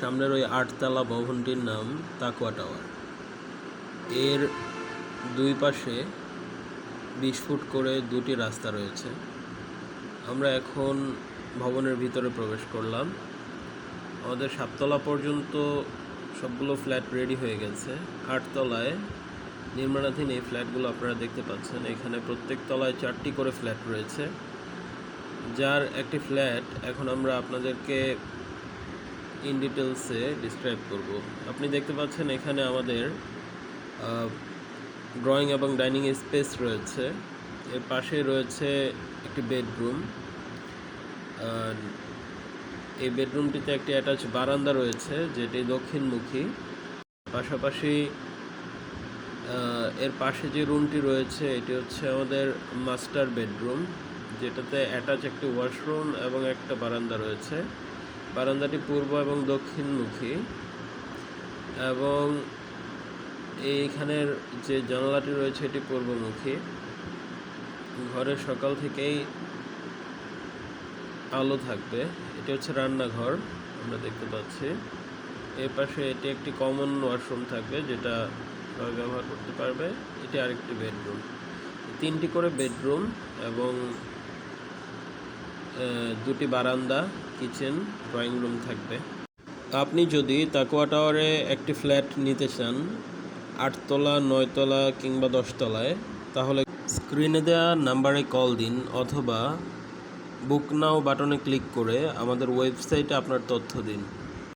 সামনের ওই 8তলা ভবনটির নাম তাকওয়া টাওয়ার। এর দুই পাশে 20 ফুট করে দুটি রাস্তা রয়েছে। আমরা এখন ভবনের ভিতরে প্রবেশ করলাম। আমাদের 7তলা পর্যন্ত সবগুলো ফ্ল্যাট রেডি হয়ে গেছে। 8তলায় নির্মাণাধীন এই ফ্ল্যাটগুলো আপনারা দেখতে পাচ্ছেন। এখানে প্রত্যেক তলায় 4টি করে ফ্ল্যাট রয়েছে, যার একটি ফ্ল্যাট এখন আমরা আপনাদেরকে ইন ডিটেলসে ডিসক্রাইব করব। আপনি দেখতে পাচ্ছেন এখানে আমাদের ড্রয়িং এবং ডাইনিং স্পেস রয়েছে। এর পাশে রয়েছে একটি বেডরুম। এই বেডরুমটিতে একটি অ্যাটাচ বারান্দা রয়েছে, যেটি দক্ষিণমুখী। পাশাপাশি এর পাশে যে রুমটি রয়েছে এটি হচ্ছে আমাদের মাস্টার বেডরুম, যেটাতে অ্যাটাচ একটি ওয়াশরুম এবং একটা বারান্দা রয়েছে। বারান্দাটি পূর্ব এবং দক্ষিণমুখী, এবং এইখানের যে জানালাটি রয়েছে এটি পূর্বমুখী। ঘরে সকাল থেকেই আলো থাকবে। এটি হচ্ছে রান্নাঘর, আমরা দেখতে পাচ্ছি। এর পাশে এটি একটি কমন ওয়াশরুম থাকবে, যেটা সবাই ব্যবহার করতে পারবে। এটি আরেকটি বেডরুম। 3টি করে বেডরুম এবং 2টি বারান্দা, কিচেন, ড্রয়িং রুম থাকবে। আপনি যদি তাকওয়া টাওয়ারে একটি ফ্ল্যাট নিতে চান 8তলা, 9তলা কিংবা 10তলায়, তাহলে স্ক্রিনে দেওয়া নাম্বারে কল দিন অথবা বুক নাও বাটনে ক্লিক করে আমাদের ওয়েবসাইটে আপনার তথ্য দিন।